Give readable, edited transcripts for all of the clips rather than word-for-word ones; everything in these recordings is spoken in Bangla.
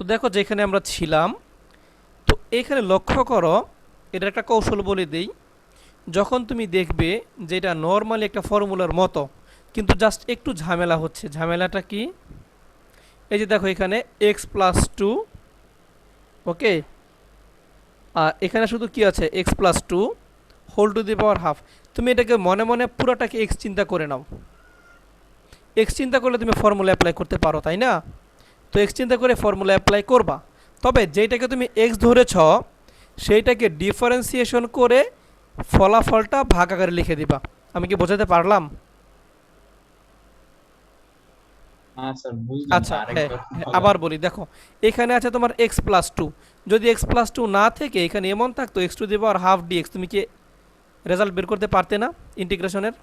তো দেখো যেখানে আমরা ছিলাম, তো এখানে লক্ষ্য করো, এটা একটা কৌশল বলে দেই। যখন তুমি দেখবে যে এটা নর্মালি একটা ফর্মুলার মতো, কিন্তু জাস্ট একটু ঝামেলা হচ্ছে, ঝামেলাটা কি? এই যে দেখো এখানে x+2, ওকে, আর এখানে শুধু কি আছে x+2 whole to the power half. তুমি এটাকে মনে মনে পুরোটাকে x চিন্তা করে নাও। x চিন্তা করলে তুমি ফর্মুলা অ্যাপ্লাই করতে পারো, তাই না? তো x চিন্তা করে ফর্মুলা অ্যাপ্লাই করবা। তবে যেটাকে তুমি x ধরেছ সেইটাকে ডিফারেন্সিয়েশন করে ফলাফলটা ভাগ আকারে লিখে দিবা। আমি কি বোঝাতে পারলাম? হ্যাঁ স্যার, বুঝলাম না, আচ্ছা, হ্যাঁ আরেকবার একটু হ্যাঁ, বলেন। আবার বলি, দেখো এখানে আছে তোমার x+2। যদি x+2 না থেকে এখানে এমন থাকতো x two the power half dx, তুমি কি রেজাল্ট বের করতে পারতে না ইন্টিগ্রেশনের?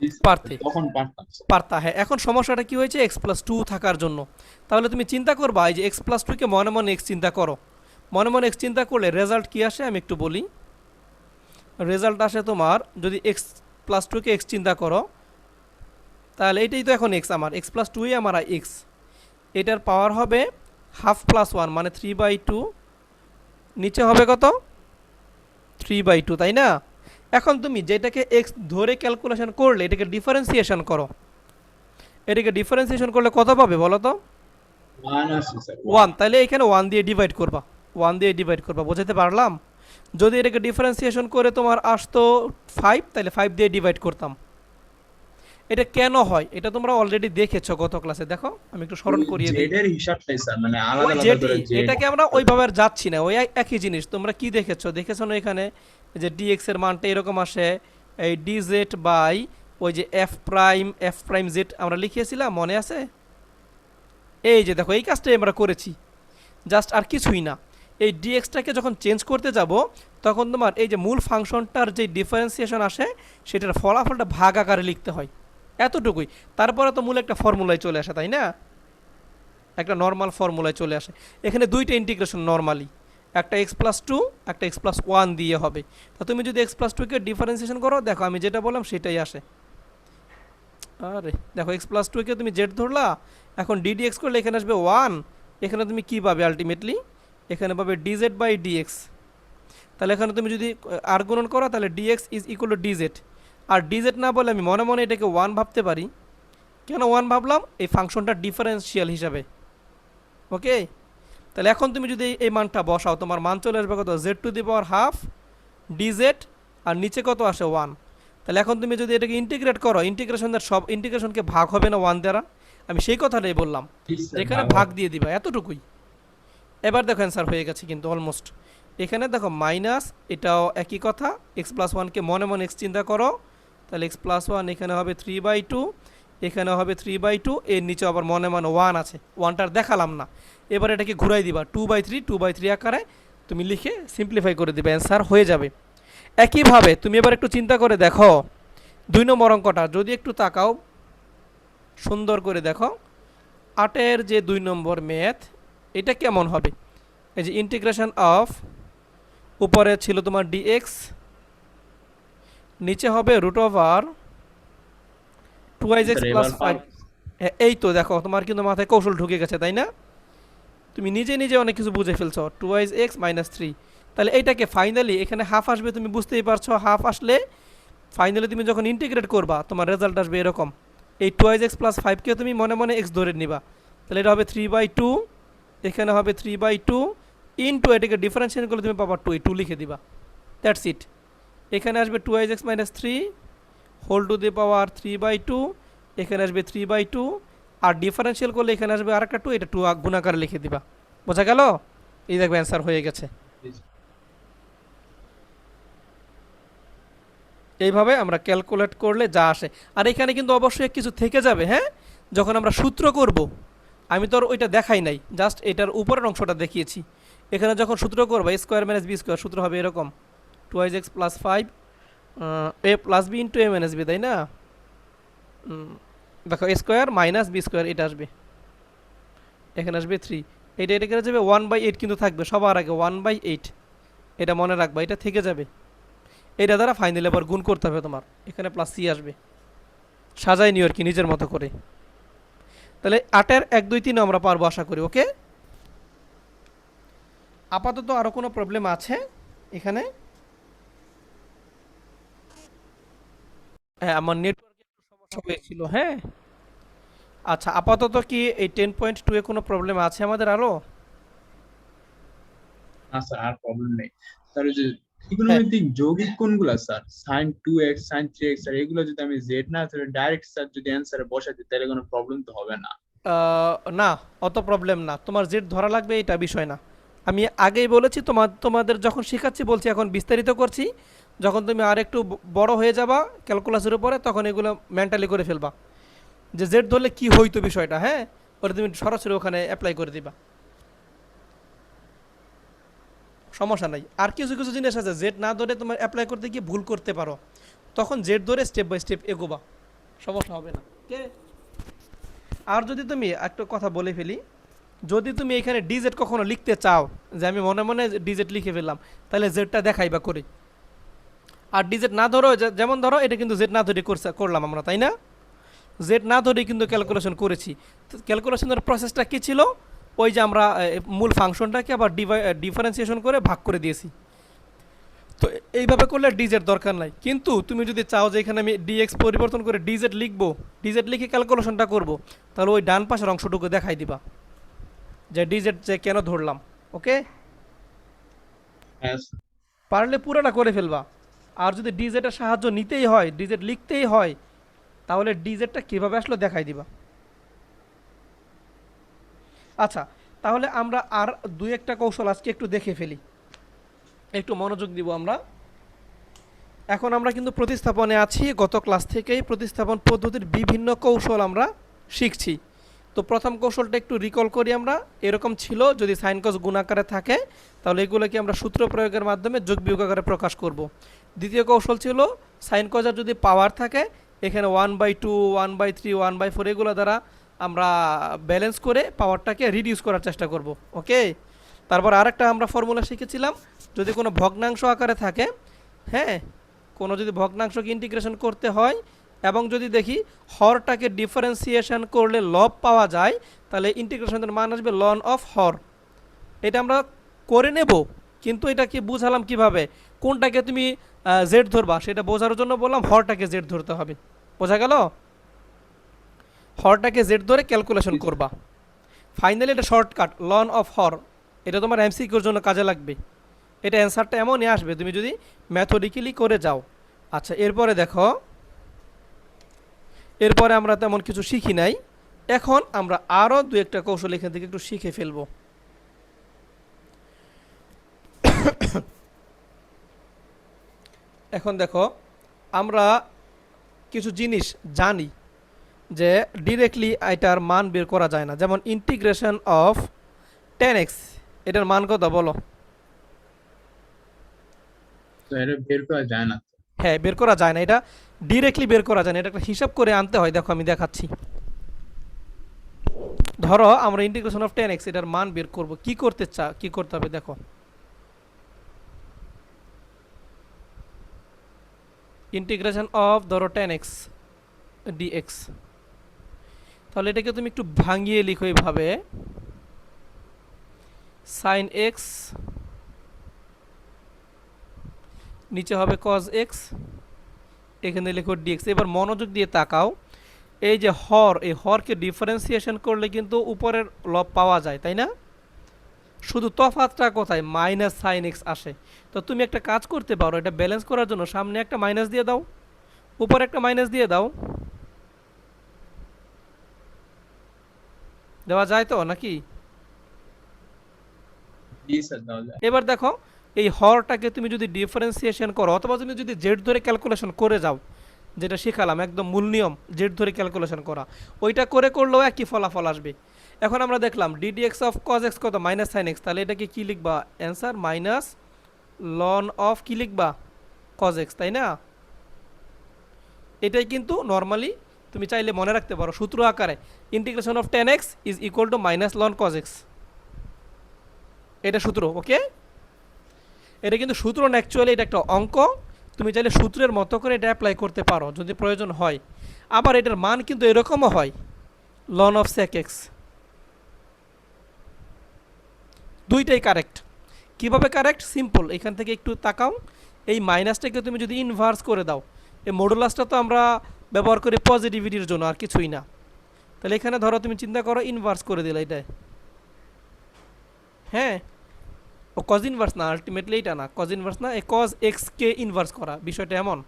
জি স্যার, পারতে, তখন পারতাম স্যার। পারতা। হ্যাঁ, এখন সমস্যাটা কি হয়েছে x+2 থাকার জন্য। তাহলে তুমি চিন্তা করবা, এই যে x+2কে মনে মনে x চিন্তা করো। মনে মনে x চিন্তা করলে রেজাল্ট কি আসে আমি একটু বলি। রেজাল্ট আসে তোমার, যদি x+2কে x চিন্তা করো, তাহলে এইটাই তো এখন x, আমার x+2ই আমার x। এটার পাওয়ার হবে হাফ প্লাস ওয়ান, মানে 3/2। নিচে হবে কত? 3/2, তাই না? এখন তুমি যেটাকে x ধরে ক্যালকুলেশন করলে এটাকে ডিফারেন্সিয়েশন করো। এটাকে ডিফারেন্সিয়েশন করলে কত পাবে বলো তো? ওয়ান আসছে স্যার, ওয়ান। 1। তাহলে এখানে 1 দিয়ে ডিভাইড করবা। 1 দিয়ে ডিভাইড করবা, বোঝাতে পারলাম? যদি এটাকে ডিফারেন্সিয়েশন করে তোমার আসতো 5, তাহলে 5 দিয়ে ডিভাইড করতাম। এটা কেন হয় এটা তোমরা অলরেডি দেখেছো গত ক্লাসে, দেখো আমি একটু স্মরণ ওই করিয়ে দিই। জেড এর হিসাবটাই স্যার, মানে আলাদা ওই আলাদা যেটি, করে জেড। এটাকে আমরা ওইভাবে আর যাচ্ছি না, ওই একই জিনিস। তোমরা কি দেখেছো, দেখেছো না এখানে যে ডিএক্স এর মানটা এরকম আসে, এই ডিজেড বাই ওই যে এফ প্রাইম জেড আমরা লিখিয়েছিলাম, মনে আছে? এই যে দেখো এই কাজটাই আমরা করেছি, জাস্ট আর কিছুই না। এই ডিএক্সটাকে যখন চেঞ্জ করতে যাব, তখন তোমার এই যে মূল ফাংশনটার যে ডিফারেন্সিয়েশন আসে সেটার ফলাফলটা ভাগ আকারে লিখতে হয়, এতটুকুই। তারপরে তো মূল একটা ফর্মুলায় চলে আসে, তাই না? একটা নর্মাল ফর্মুলায় চলে আসে। এখানে দুইটা ইন্টিগ্রেশন নর্মালি, একটা x+2, একটা x+1 দিয়ে হবে। তো তুমি যদি x+2কে ডিফারেন্সিয়েশন করো, দেখো আমি যেটা বললাম সেটাই আসে। আরে দেখো x+2কে তুমি জেড ধরলা, এখন ddx করলে এখানে আসবে 1। এখানে তুমি কি পাবে আলটিমেটলি? এখানে পাবে dz/dx। তাহলে এখানে তুমি যদি আর গুণন করো, তাহলে dx is equal to dz। আর dz না বলে আমি মনে মনে এটাকে 1 ভাবতে পারি। কেন 1 ভাবলাম? এই ফাংশনটা ডিফারেন্সিয়াল হিসাবে, ওকে। তাহলে এখন তুমি যদি এই মানটা বসাও, তোমার মান চলে আসবে কত? z two the power half dz, আর নিচে কত আসে 1। তাহলে এখন তুমি যদি এটাকে ইন্টিগ্রেট করো, ইন্টিগ্রেশনের সব ইন্টিগ্রেশনকে ভাগ হবে না 1 দ্বারা? আমি সেই কথাটাই বললাম, জি স্যার, এখানে ভাগ ভাগ হবে। দিয়ে দিবা, এতটুকুই। এবার দেখো অ্যান্সার হয়ে গেছে কিন্তু অলমোস্ট। এখানে দেখো মাইনাস, এটাও একই কথা। x+1কে মনে মনে x চিন্তা করো, তাহলে x+1 এখানে হবে 3/2, এখানে হবে 3/2, এর নিচে আবার মনে মনে 1 আছে, 1টার দেখালাম না। এবার এটাকে ঘুরাই দিবা 2/3 আকারে, তুমি লিখে সিম্পলিফাই করে দিবে, অ্যান্সার হয়ে যাবে। একইভাবে তুমি এবার একটু চিন্তা করে দেখো 2 নম্বর অঙ্কটা, যদি একটু তাকাও সুন্দর করে দেখো। 8-এর যে 2 নম্বর ম্যাথ, এটা কেমন হবে? এই যে ইন্টিগ্রেশন অফ, উপরে ছিল তোমার ডিএক্স, নিচে হবে √2 স্যার x প্লাস এবার পার। 5। এই তো দেখো তোমার কিন্তু মাথায় কৌশল ঢুকে গেছে, তাই না? তুমি নিজে নিজে অনেক কিছু বুঝে ফেলছো। 2x - 3, তাহলে এইটাকে ফাইনালি এখানে হাফ আসবে, তুমি বুঝতেই পারছো। হাফ আসলে ফাইনালি তুমি যখন ইন্টিগ্রেট করবা তোমার রেজাল্ট আসবে এরকম। এই 2x + 5কে তুমি মনে মনে x ধরে নিবা, তাহলে এটা হবে 3/2, এখানে হবে 3/2 ইনটু এটাকে ডিফারেন্সিয়েট করলে তুমি পাবা 2, এই 2 লিখে দিবা। That's it. এখানে আসবে 2x - 3 হোল টু দি পাওয়ার 3/2, এখানে আসবে 3/2, আর ডিফারেন্সিয়াল করলে এখানে আসবে আরেকটা 2, এটা 2 গুণাকারে লিখে দিবা। বোঝা গেল? এই দেখবে অ্যান্সার হয়ে গেছে। এইভাবে আমরা ক্যালকুলেট করলে যা আসে। আর এখানে কিন্তু অবশ্যই কিছু থেকে যাবে, হ্যাঁ, যখন আমরা সূত্র করব। আমি তো আর ওইটা দেখাই নাই, জাস্ট এটার উপরের অংশটা দেখিয়েছি। এখানে যখন সূত্র করবো a² - b², সূত্র হবে এরকম 2x + 5 a + b * a - b, তাই না? দেখো a² - b², এটা আসবে, এখানে আসবে 3, এটা এটা কেটে যাবে 1/8, কিন্তু থাকবে সবার আগে 1/8। এটা মনে রাখবা, এটা থেকে যাবে। এটা দ্বারা ফাইনাল আবার গুণ করতে হবে তোমার, এখানে প্লাস সি আসবে। সাজাই নিও আর কি নিজের মতো করে। তাহলে 8-এর 1, 2, 3 আমরা পারবো আশা করি, ওকে। আপাতত আরও কোনো প্রবলেম আছে এখানে? হ্যাঁ, আমার নেটওয়ার্কে একটু সমস্যা হয়েছিল। হ্যাঁ, আচ্ছা, আপাতত কি এই 10.2 এ কোনো প্রবলেম আছে আমাদের আরও? না স্যার, আর প্রবলেম নেই স্যার। ওই যে হ্যাঁ, ত্রিকোণমিতিক যৌগিক কোণগুলা sir, sin 2x sin 3x sir, এগুলো যদি আমি জেড না ধরে ডাইরেক্ট স্যার যদি অ্যান্সারে বসাই দিই তাহলে কোনো প্রবলেম তো হবে না? না, অত প্রবলেম না, তোমার জেড ধরা লাগবে এটা বিষয় না। আমি আগেই বলেছি, তোমাদের যখন শেখাচ্ছি বলছি, এখন বিস্তারিত করছি। যখন তুমি আর একটু বড় হয়ে যাবা ক্যালকুলাসের উপরে, তখন এগুলো মেন্টালি করে ফেলবা যে জেড ধরলে কি হইতো বিষয়টা। হ্যাঁ, ওটা তুমি সরাসরি ওখানে অ্যাপ্লাই করে দিবা, সমস্যা নাই। আর কিছু কিছু জিনিস আছে জেড না ধরে তোমার অ্যাপ্লাই করতে গিয়ে ভুল করতে পারো, তখন জেড ধরে স্টেপ বাই স্টেপ এগোবা, সমস্যা হবে না। ওকে। আর যদি তুমি একটা কথা বলে ফেলি, যদি তুমি এখানে ডিজেড কখনো লিখতে চাও, যে আমি মনে মনে ডিজেড লিখে ফেললাম, তাহলে জেডটা দেখাইবা করে। আর ডিজেড না ধরো, যেমন ধরো এটা কিন্তু জেড না ধরে করলাম আমরা, তাই না? জেড না ধরে কিন্তু ক্যালকুলেশন করেছি। ক্যালকুলেশনের প্রসেসটা কী ছিল? ওই যে আমরা মূল ফাংশনটাকে আবার ডিফারেন্সিয়েশন করে ভাগ করে দিয়েছি। তো এইভাবে করলে ডিজেড দরকার নাই। কিন্তু তুমি যদি চাও যে এখানে আমি ডিএক্স পরিবর্তন করে ডিজেড লিখবো, ডিজেড লিখে ক্যালকুলেশনটা করব, তাহলে ওই ডান পাশের অংশটুকু দেখাই দিবা যে ডিজেড যে কেন ধরলাম। ওকে, হ্যাঁ স্যার। পারলে পুরোটা করে ফেলবা। আর যদি ডিজেটের সাহায্য নিতেই হয়, ডিজেড লিখতেই হয়, তাহলে ডিজেডটা কীভাবে আসলো দেখাই দিবা। আচ্ছা, তাহলে আমরা আর দুই একটা কৌশল আজকে একটু দেখে ফেলি, একটু মনোযোগ দিব আমরা। এখন আমরা কিন্তু প্রতিস্থাপনে আছি, গত ক্লাস থেকেই প্রতিস্থাপন পদ্ধতির বিভিন্ন কৌশল আমরা শিখছি। তো প্রথম কৌশলটা একটু রিকল করি আমরা। এরকম ছিল, যদি সাইন কস গুণ আকারে থাকে তাহলে এগুলোকে আমরা সূত্র প্রয়োগের মাধ্যমে যোগ বিয়োগ আকারে প্রকাশ করব। দ্বিতীয় কৌশল ছিল সাইন কসের যদি পাওয়ার থাকে, এখানে 1/2 1/3 1/4 এগুলো দ্বারা আমরা ব্যালেন্স করে পাওয়ারটাকে রিডিউস করার চেষ্টা করব। ওকে। তারপর আরেকটা আমরা ফর্মুলা শিখেছিলাম, যদি কোনো ভগ্নাংশ আকারে থাকে, হ্যাঁ, কোনো যদি ভগ্নাংশকে ইন্টিগ্রেশন করতে হয় এবং যদি দেখি হরটাকে ডিফারেন্সিয়েশন করলে লব পাওয়া যায়, তাহলে ইন্টিগ্রেশনের মান আসবে লন অফ হর। এটা আমরা করে নেব, কিন্তু এটা কি বুঝালাম কিভাবে, কোনটাকে তুমি জেড ধরবা সেটা বোঝার জন্য বললাম হরটাকে জেড ধরতে হবে। বোঝা গেল? হরটাকে জেড ধরে ক্যালকুলেশন করবা। ফাইনালি এটা শর্টকাট, লন অফ হর। এটা তোমার এমসিকিউর জন্য কাজে লাগবে। এটা অ্যান্সারটা এমনই আসবে তুমি যদি ম্যাথোডিক্যালি করে যাও। আচ্ছা, এরপরে দেখো, এরপরে আমরা তেমন কিছু শিখি নাই। এখন আমরা আরও দু একটা কৌশল এখান থেকে একটু শিখে ফেলবো। এখন দেখো, আমরা কিছু জিনিস জানি যে ডিরেক্টলি এটার মান বের করা যায় না। যেমন ইন্টিগ্রেশন অফ 10x, এটার মান কত বলো? তো এটা বের করা যায় না। হ্যাঁ, বের করা যায় না, এটা ডিরেক্টলি বের করা যায় না, এটা একটা হিসাব করে আনতে হয়। দেখো আমি দেখাচ্ছি। ধরো আমরা ইন্টিগ্রেশন অফ 10x এটার মান বের করব, কি করতে হবে দেখো। ইন্টিগ্রেশন অফ ধরো 10x dx, তাহলে এটাকে তুমি একটু ভাঙিয়ে লিখো এইভাবে, সাইন এক্স নিচে হবে কজ এক্স, এখানে লিখো ডিএক্স। এবার মনোযোগ দিয়ে তাকাও, এই যে হর, এই হরকে ডিফারেন্সিয়েশন করলে কিন্তু উপরের লব পাওয়া যায়, তাই না? শুধু তফাৎটা কোথায়? মাইনাস সাইন এক্স আসে। তো তুমি একটা কাজ করতে পারো, এটা ব্যালেন্স করার জন্য সামনে একটা মাইনাস দিয়ে দাও, উপরে একটা মাইনাস দিয়ে দাও। দেওয়া যায় তো নাকি? জি স্যার, দেওয়া যায়। এবার দেখো, এই হরটাকে তুমি যদি ডিফারেন্সিয়েশন করো, অথবা তুমি যদি জেড ধরে ক্যালকুলেশন করে যাও, যেটা শেখালাম একদম মূল নিয়ম, জেড ধরে ক্যালকুলেশন করা, ওইটা করলেও একই ফলাফল আসবে। এখন আমরা দেখলাম ডিডিএক্স অফ কজ এক্স কত? Minus sine x. তাহলে এটাকে কী লিখবা? অ্যান্সার মাইনাস লন অফ কী লিখবা? কজ এক্স, তাই না? এটাই কিন্তু নর্মালি তুমি চাইলে মনে রাখতে পারো সূত্র আকারে, integration of 10x is equal two minus loan cos x. এটা সূত্র। ওকে, এটা কিন্তু সূত্র না, অ্যাকচুয়ালি এটা একটা অঙ্ক। তুমি চাইলে সূত্রের মতো করে এটা অ্যাপ্লাই করতে পারো যদি প্রয়োজন হয়। আবার এটার মান কিন্তু এরকমও হয়, লন অফ সেক এক্স। দুইটাই কারেক্ট, কিভাবে কারেক্ট? সিম্পল, এখান থেকে একটু তাকাও, এই মাইনাসটাকে তুমি যদি ইনভার্স করে দাও, এই মডুলাসটা তো আমরা ব্যবহার করি পজিটিভিটির জন্য, আর কিছুই না। তাহলে এখানে ধরো তুমি চিন্তা করো ইনভার্স করে দিলে এটা, হ্যাঁ, ও কজ ইনভার্স না, আলটিমেটলি এটা না, কজ ইনভার্স না, এই কজ এক্সকে ইনভার্স করা, বিষয়টা এমন,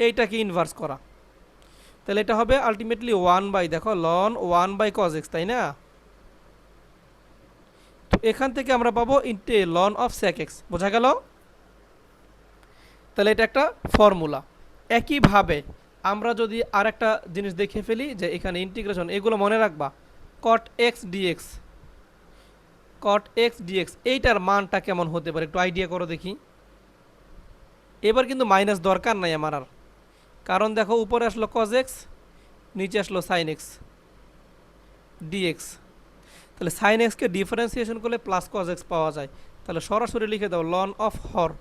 এইটাকে ইনভার্স করা। তাহলে এটা হবে আলটিমেটলি 1 বাই, দেখো লন 1 বাই কজ এক্স, তাই না? তো এখান থেকে আমরা পাবো ইন্টে লন অফ সেক এক্স, বোঝা গেল? তাহলে এটা একটা ফর্মুলা। একইভাবে আমরা যদি আর একটা জিনিস দেখে ফেলি, যে এখানে ইন্টিগ্রেশন, এগুলো মনে রাখবা, cot x d x, cot x d x, এইটার মানটা কেমন হতে পারে একটু আইডিয়া করো দেখি। এবার কিন্তু মাইনাস দরকার নাই আমার আর, কারণ দেখো উপরে আসলো কজ এক্স, নিচে আসলো সাইন এক্স ডিএক্স, তাহলে সাইন এক্সকে ডিফারেন্সিয়েশন করলে প্লাস কজ এক্স পাওয়া যায়। তাহলে সরাসরি লিখে দাও লন অফ হর,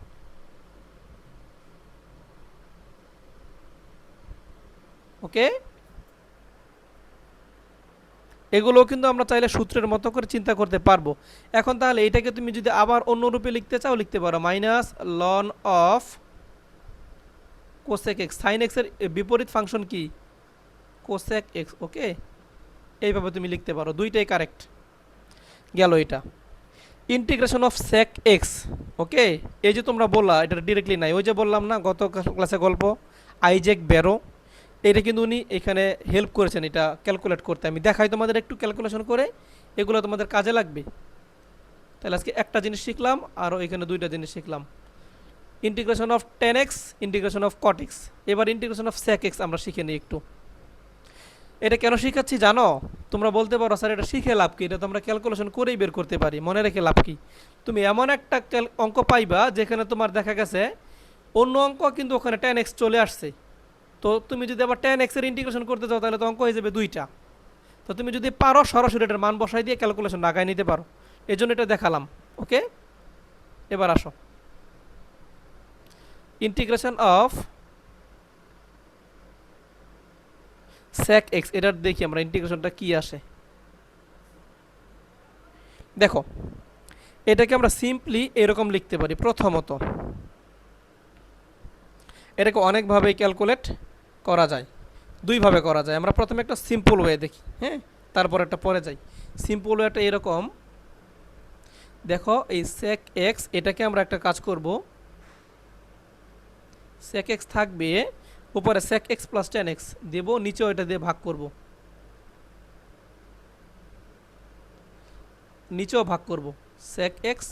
ওকে। এগুলোও কিন্তু আমরা চাইলে সূত্রের মতো করে চিন্তা করতে পারবো। এখন তাহলে এইটাকে তুমি যদি আবার অন্য রূপে লিখতে চাও, লিখতে পারো minus ln of cosec x, sine এক্সের বিপরীত ফাংশন কি? Cosec x, okay. এইভাবে তুমি লিখতে পারো, দুইটাই কারেক্ট গেল। এটা integration of sec x, okay. এই যে তোমরা বললা এটা ডিরেক্টলি নাই, ওই যে বললাম না গত ক্লাসে গল্প, আইজ্যাক ব্যারো, এটা কিন্তু উনি এখানে হেল্প করেছেন এটা ক্যালকুলেট করতে। আমি দেখাই তোমাদের একটু ক্যালকুলেশন করে, এগুলো তোমাদের কাজে লাগবে। তাহলে আজকে একটা জিনিস শিখলাম, আরও এখানে দুইটা জিনিস শিখলাম, integration of ten x, integration of cot x. এবার ইন্টিগ্রেশন অফ সেক এক্স আমরা শিখে নিই একটু। এটা কেন শিখাচ্ছি জানো? তোমরা বলতে পারো স্যার এটা শিখে লাভ কি, এটা তো আমরা ক্যালকুলেশন করেই বের করতে পারি, মনে রেখে লাভ কি? তুমি এমন একটা অঙ্ক পাইবা যেখানে তোমার দেখা গেছে অন্য অঙ্ক কিন্তু ওখানে টেন এক্স চলে আসছে, তো তুমি যদি আবার টেন এক্সের ইন্টিগ্রেশন করতে চাও তাহলে তো অঙ্ক হয়ে যাবে দুইটা। তো তুমি যদি পারো সরাসরি এটার মান বসাই দিয়ে ক্যালকুলেশন ঢাকায় নিতে পারো, এই জন্য এটা দেখালাম, ওকে। এবার আসো ইন্টিগ্রেশন অফ সেক এক্স, এটার দেখি আমরা ইন্টিগ্রেশনটা কি আসে। দেখো এটাকে আমরা সিম্পলি এরকম লিখতে পারি। প্রথমত এটাকে অনেকভাবে ক্যালকুলেট করা যায়, দুইভাবে করা যায়। আমরা প্রথমে একটা সিম্পল ওয়ে দেখি, হ্যাঁ, তারপর একটা পরে যাই। সিম্পল ওয়েটা এরকম, দেখো এই সেক এক্স, এটাকে আমরা একটা কাজ করব, সেক এক্স থাকবে উপরে sec x plus tan x দেবো, নিচেও এটা দিয়ে ভাগ করব, নিচেও ভাগ করব sec x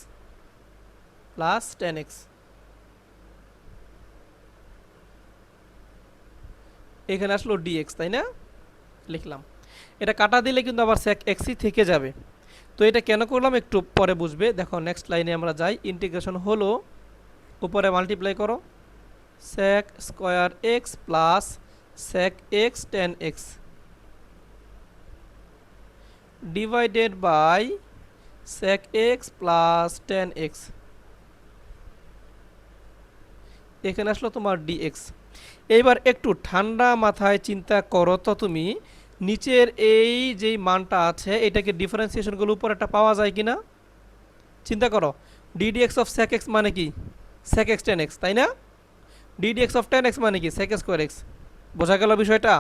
plus tan x. এখানে আসলো ডিএক্স, তাই না? লিখলাম, এটা কাটা দিলে কিন্তু আবার সেক এক্সই থেকে যাবে। তো এটা কেন করলাম একটু পরে বুঝবে। দেখো নেক্সট লাইনে আমরা যাই, ইন্টিগ্রেশন হলো উপরে মাল্টিপ্লাই করো sec square x plus sec x tan x divided by sec x plus tan x, এখানে আসলো তোমার ডিএক্স। এইবার একটু ঠান্ডা মাথায় চিন্তা করো তো তুমি, নিচের এই যেই মানটা আছে এটাকে ডিফারেন্সিয়েশনগুলো উপর একটা পাওয়া যায় কিনা চিন্তা করো। ডিডিএক্স অফ সেক এক্স মানে কি? সেক এক্স টেন এক্স, তাই না? ডিডিএক্স অফ টেন এক্স মানে কি? Sec square x. বোঝা গেল বিষয়টা,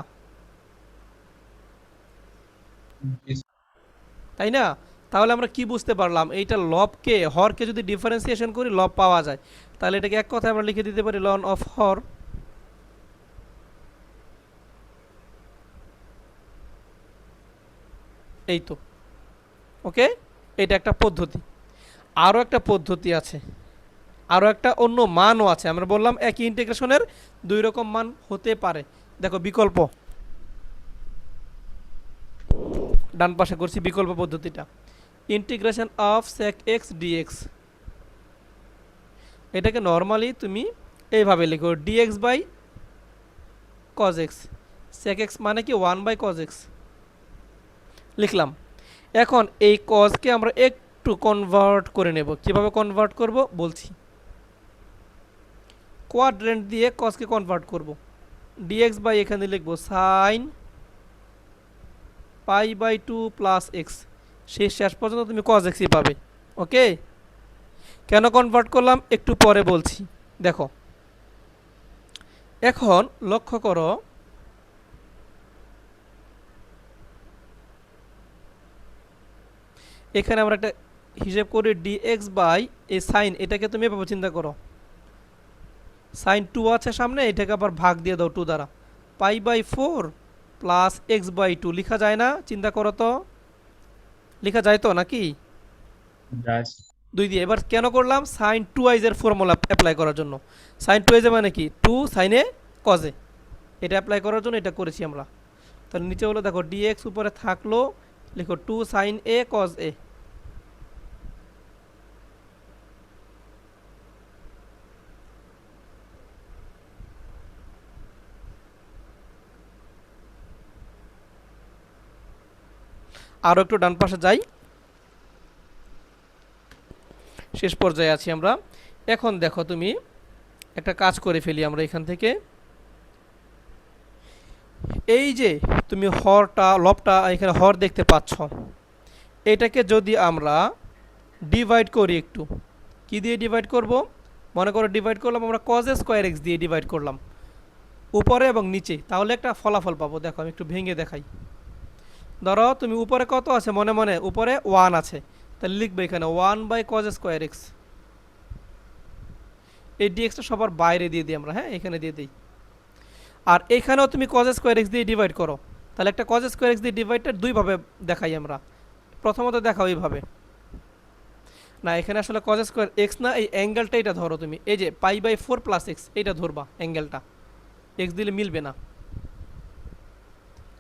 তাই না? তাহলে আমরা কি বুঝতে পারলাম, এইটা লবকে হরকে যদি ডিফারেন্সিয়েশন করি লব পাওয়া যায়, তাহলে এটাকে এক কথায় আমরা লিখে দিতে পারি লন অফ হর। এই তো, ওকে। এটা একটা পদ্ধতি। আরও একটা পদ্ধতি আছে, আরও একটা অন্য মানও আছে। আমরা বললাম একই ইন্টিগ্রেশনের দুই রকম মান হতে পারে। দেখো বিকল্প, ডান পাশে করছি বিকল্প পদ্ধতিটা, integration of sec x d x. এটাকে নর্মালি তুমি এইভাবে লিখো d x by cos x, sec x মানে কি 1/cos x লিখলাম। এখন এই কজকে আমরা একটু কনভার্ট করে নেব। কিভাবে কনভার্ট করব বলছি, কোয়াড্রেন্ট দিয়ে কজকে কনভার্ট করব। ডিএক্স বাই এখানে লিখব sine pi by 2 plus x, শেষ পর্যন্ত তুমি কজ এক্সই পাবে। ওকে, কেন কনভার্ট করলাম একটু পরে বলছি। দেখো এখন লক্ষ্য করো, এখানে আমরা একটা হিসেব করি ডিএক্স বাই এই সাইন, এটাকে তুমি এভাবে চিন্তা করো, সাইন 2 আছে সামনে, এটাকে আবার ভাগ দিয়ে দাও 2 দ্বারা, pi by 4 plus x by 2 লেখা যায় না? চিন্তা করো তো, লেখা যায় তো নাকি? জাস্ট 2 দিয়ে। এবার কেন করলাম? সাইন 2i এর ফর্মুলা অ্যাপ্লাই করার জন্য। সাইন 2i মানে কি? 2 সাইনে কজে, এটা অ্যাপ্লাই করার জন্য এটা করেছি আমরা। তাহলে নিচে হলো দেখো ডিএক্স উপরে থাকলো, লিখো 2 সাইন এ কজ এ। আরও একটু ডান পাশে যাই, শেষ পর্যায়ে আছি আমরা। এখন দেখো তুমি একটা কাজ করে ফেলি আমরা এখান থেকে, এই যে তুমি হরটা লবটা এখানে হর দেখতে পাচ্ছ, এটাকে যদি আমরা ডিভাইড করি একটু, কি দিয়ে ডিভাইড করব? মনে করো ডিভাইড করলাম আমরা কজ স্কোয়ার এক্স দিয়ে ডিভাইড করলাম উপরে এবং নিচে, তাহলে একটা ফলাফল পাবো। দেখো আমি একটু ভেঙে দেখাই। ধরো তুমি উপরে কত আছে মনে মনে, উপরে 1 আছে, তাহলে লিখবে এখানে 1 বাই কজ স্কোয়ার এক্স। এই ডিএক্সটা সবার বাইরে দিয়ে দিই আমরা, হ্যাঁ এখানে দিয়ে দিই। আর এখানেও তুমি কজ স্কোয়ার এক্স দিয়ে ডিভাইড করো, তাহলে একটা কজ স্কোয়ার এক্স দিয়ে ডিভাইডটা দুইভাবে দেখাই আমরা। প্রথমত দেখাও এইভাবে, না এখানে আসলে কজ স্কোয়ার এক্স না, এই অ্যাঙ্গেলটা এটা ধরো তুমি, এই যে পাই বাই 4 প্লাস এক্স এইটা ধরবা, অ্যাঙ্গেলটা এক্স দিলে মিলবে না।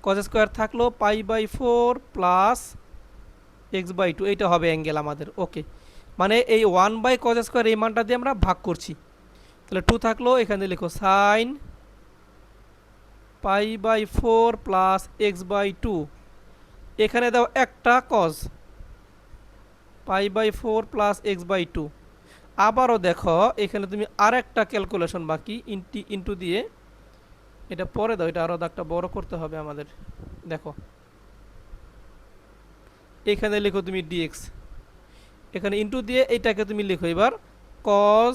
কজ স্কোয়ার থাকলো pi by 4 plus x by 2, এইটা হবে অ্যাঙ্গেল আমাদের। ওকে, মানে এই 1 বাই কজ স্কোয়ার এই মানটা দিয়ে আমরা ভাগ করছি, তাহলে 2 থাকলো, এখানে লিখো sine pi by 4 plus x by 2, এখানে দাও একটা cos pi by 4 plus x by 2। আবারও দেখো এখানে তুমি আরেকটা ক্যালকুলেশন বাকি, ইন্টু দিয়ে, এটা পরে দাও, এটা আরও দাগটা বড় করতে হবে আমাদের। দেখো এখানে লিখো তুমি ডিএক্স, এখানে ইন্টু দিয়ে এইটাকে তুমি লিখো এবার cos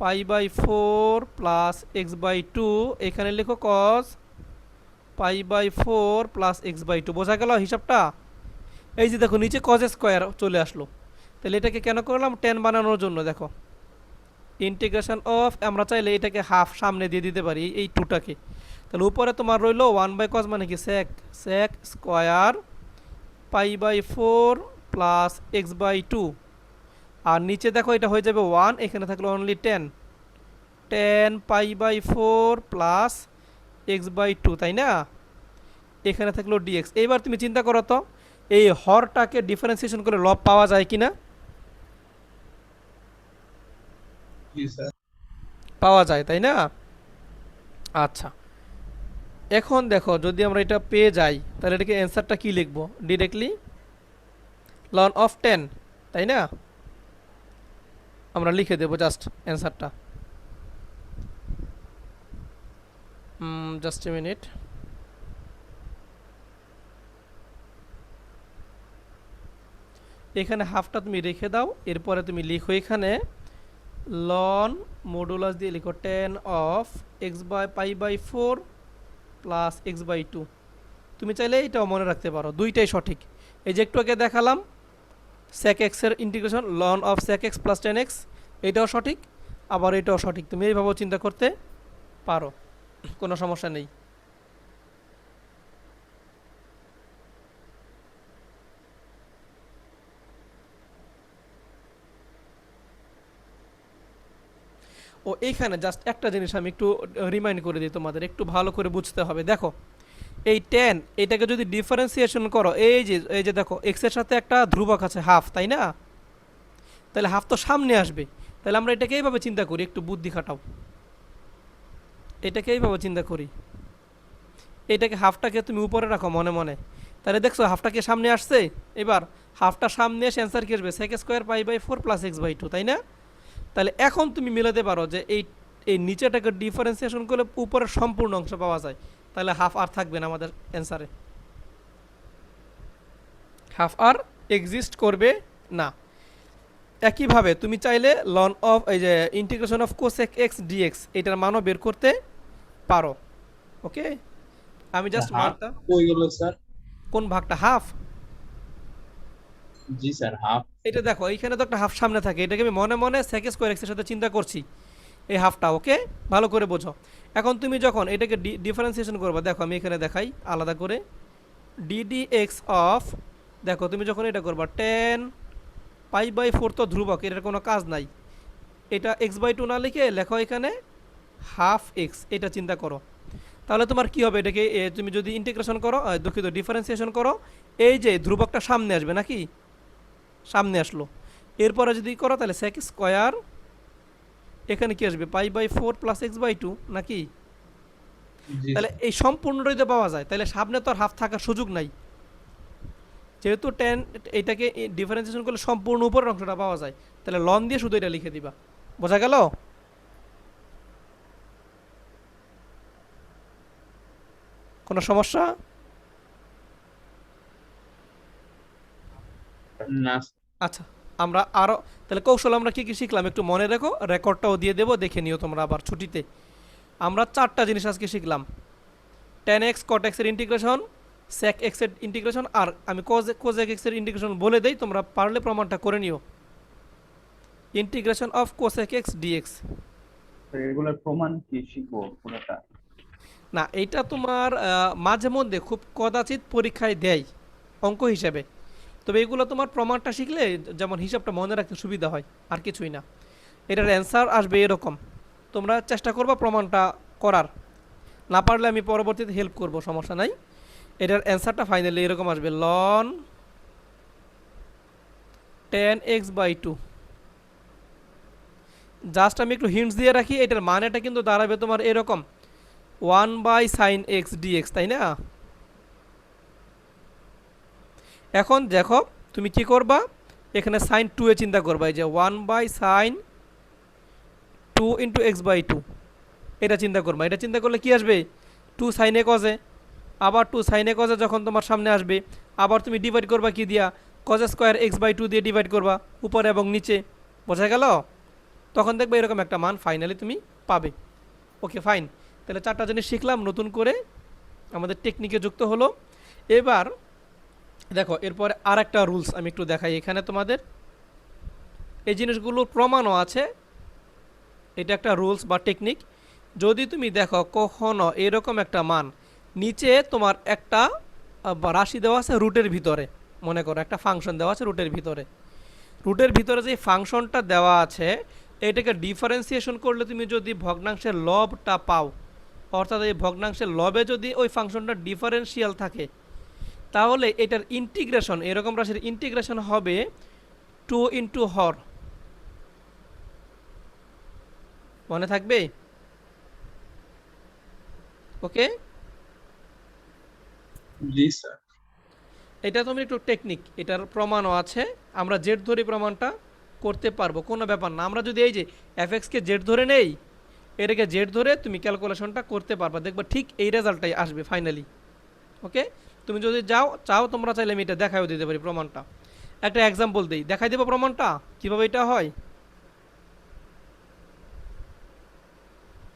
pi by 4 plus x by 2, এখানে লিখো cos pi by 4 plus x by 2। বোঝা গেল হিসাবটা? এই যে দেখো নিচে কজ স্কোয়ার চলে আসলো, তাহলে এটাকে কেন করলাম? 10 বানানোর জন্য। দেখো ইন্টিগ্রেশন অফ, আমরা চাইলে এটাকে হাফ সামনে দিয়ে দিতে পারি এই 2টাকে, তাহলে উপরে তোমার রইলো 1 বাই কজ মানে কি sec, sec square pi by 4 plus x by 2, আর নিচে দেখো এটা হয়ে যাবে 1, এখানে থাকলো only 10, 10 pi by 4 plus x by 2, তাই না? এখানে থাকলো ডিএক্স। এইবার তুমি চিন্তা করো তো এই হরটাকে ডিফারেন্সিয়েশন করে লব পাওয়া যায় কিনা? জি স্যার। পাওয়া যায়, তাই না? আচ্ছা, এখন দেখো যদি আমরা এটা পেয়ে যাই, তাহলে এটাকে অ্যান্সারটা কি লিখবো? ডিরেক্টলি লন অফ 10, তাই না? আমরা লিখে দেবো জাস্ট অ্যান্সারটা। জাস্ট এ মিনিট, এখানে হাফটা তুমি রেখে দাও, এরপরে তুমি লিখো এখানে লন মডুলাস দিয়ে লিখো 10 of x by pi by 4 plus x by 2। তুমি চাইলে এটাও মনে রাখতে পারো, দুইটাই সঠিক। এই যে একটু আগে দেখালাম sec x এর integration ln of sec x plus 10x, এটাও সঠিক, আবার এটাও সঠিক, তুমি এইভাবেও চিন্তা করতে পারো, কোনো সমস্যা নেই। ও এইখানে জাস্ট একটা জিনিস আমি একটু রিমাইন্ড করে দিই তোমাদের, একটু ভালো করে বুঝতে হবে। দেখো এই 10 এটাকে যদি ডিফারেন্সিয়েশন করো, এই যে দেখো এক্স এর সাথে একটা ধ্রুবক আছে হাফ, তাই না? তাহলে হাফ তো সামনে আসবে, তাহলে আমরা এটাকে এইভাবে চিন্তা করি, একটু বুদ্ধি খাটাও, এটাকে এইভাবে চিন্তা করি, এটাকে হাফটাকে তুমি উপরে রাখো মনে মনে, তাহলে দেখছো হাফটাকে সামনে আসছে, এবার হাফটা সামনে এসে অ্যান্সার কি আসবে? sec square pi by 4 plus x by 2, তাই না? তাহলে এখন তুমি মিলাতে পারো যে এই এই নিচেটাকে ডিফারেন্সিয়েশন করলে উপরের সম্পূর্ণ অংশ পাওয়া যায়, তাহলে হাফ আর থাকবে না আমাদের অ্যান্সারে, হাফ আর এক্সিস্ট করবে না। একইভাবে তুমি চাইলে লন অফ এই যে integration of cosec x d x এটার মানও বের করতে পারো। ওকে, আমি জাস্ট হাফ মানটা, কই গেল স্যার? কোন ভাগটা হাফ? জি স্যার, হাফ। এটা দেখো এইখানে তো একটা হাফ সামনে থাকে, এটাকে আমি মনে মনে সেক স্কোয়ার এক্সের সাথে চিন্তা করছি এই হাফটা। ওকে, ভালো করে বোঝো। এখন তুমি যখন এটাকে ডিফারেন্সিয়েশন করবে, দেখো আমি এখানে দেখাই আলাদা করে, ডিডি এক্স অফ, দেখো তুমি যখন এটা করবা 10π/4 তো ধ্রুবক, এটার কোনো কাজ নাই। এটা x/2 না লিখে লেখো এখানে হাফ এক্স, এটা চিন্তা করো। তাহলে তোমার কি হবে, এটাকে তুমি যদি ইন্টিগ্রেশন করো, দুঃখিত ডিফারেন্সিয়েশন করো, এই যে ধ্রুবকটা সামনে আসবে নাকি, সামনে আসলো। এরপরে যদি করো তাহলে সেক স্কোয়ার, এখানে কি আসবে π/4 + x/2 নাকি। জি তাহলে স্যার। এই সম্পূর্ণটাই তো পাওয়া যায়, তাহলে সামনে তো আর হাফ থাকার সুযোগ নাই। যেহেতু 10 এইটাকে ডিফারেন্সিয়েশন করলে সম্পূর্ণ উপরের অংশটা পাওয়া যায়, তাহলে লন দিয়ে শুধু এটা লিখে দিবা। বোঝা গেল? কোনো সমস্যা? না আচ্ছা, আমরা আরও তাহলে কৌশল আমরা কি কি শিখলাম একটু মনে রেখো, রেকর্ডটাও দিয়ে দেবো, দেখে নিও তোমরা আবার ছুটিতে। আমরা 4টা জিনিস আজকে শিখলাম: tan x cot x এর ইন্টিগ্রেশন, sec x এর ইন্টিগ্রেশন, আর আমি cosec x এর ইন্টিগ্রেশন বলে দেই, তোমরা পারলে প্রমাণটা করে নিও। Integration of cosec x dx। Regular প্রমাণ কি শিখবো পুরোটা? না, এইটা তোমার মাঝে মধ্যে খুব কদাচিৎ পরীক্ষায় দেয় অঙ্ক হিসেবে, তবে এগুলো তোমার প্রমাণটা শিখলে যেমন হিসাবটা মনে রাখতে সুবিধা হয়, আর কিছুই না। এটার অ্যান্সার আসবে এরকম, তোমরা চেষ্টা করবা প্রমাণটা করার, না পারলে আমি পরবর্তীতে হেল্প করব, সমস্যা নাই। এটার অ্যান্সারটা ফাইনালি এরকম আসবে, লন 10x/2। জাস্ট আমি একটু হিন্টস দিয়ে রাখি, এটার মানেটা কিন্তু দাঁড়াবে তোমার এরকম 1/sin x dx, তাই না? এখন দেখো তুমি কি করবা, এখানে sin 2 এ চিন্তা করবা, এই যে 1/sin 2 × x/2, এটা চিন্তা করবা। এটা চিন্তা করলে কি আসবে, 2 sin a cos a, আবার 2 sin a cos a যখন তোমার সামনে আসবে, আবার তুমি ডিভাইড করবা কি দিয়া, cos স্কোয়ার x/2 দিয়ে ডিভাইড করবা উপরে এবং নিচে। বোঝা গেল? তখন দেখবে এরকম একটা মান ফাইনালি তুমি পাবে। ওকে ফাইন, তাহলে 4টা জিনিস শিখলাম নতুন করে, আমাদের টেকনিকে যুক্ত হলো। এবার দেখো এরপরে আর একটা রুলস আমি একটু দেখাই এখানে তোমাদের, এই জিনিসগুলোর প্রমাণও আছে, এটা একটা রুলস বা টেকনিক। যদি তুমি দেখো কখনো এরকম একটা মান, নিচে তোমার একটা রাশি দেওয়া আছে রুটের ভিতরে, মনে করো একটা ফাংশন দেওয়া আছে রুটের ভিতরে, রুটের ভিতরে যে ফাংশনটা দেওয়া আছে এটাকে ডিফারেন্সিয়েশন করলে তুমি যদি ভগ্নাংশের লবটা পাও, অর্থাৎ এই ভগ্নাংশের লবে যদি ওই ফাংশনটা ডিফারেন্সিয়াল থাকে, তাহলে এটার ইন্টিগ্রেশন, এরকম রাশির ইন্টিগ্রেশন হবে 2 × হর। মনে থাকবে? ওকে, জি স্যার। এটা তুমি একটু টেকনিক, এটার প্রমাণও আছে, আমরা জেড ধরে প্রমাণটা করতে পারবো, কোনো ব্যাপার না। আমরা যদি এই যে এফএক্সকে জেড ধরে নেই, এটাকে জেড ধরে তুমি ক্যালকুলেশনটা করতে পারবা, দেখবা ঠিক এই রেজাল্টটাই আসবে ফাইনালি। ওকে, তুমি যদি চাও তোমরা চাইলে আমি এটা দেখাও দিতে পারি প্রমাণটা। একটা এক্সাম্পল দিই, দেখাই দেবো প্রমাণটা কীভাবে এটা হয়।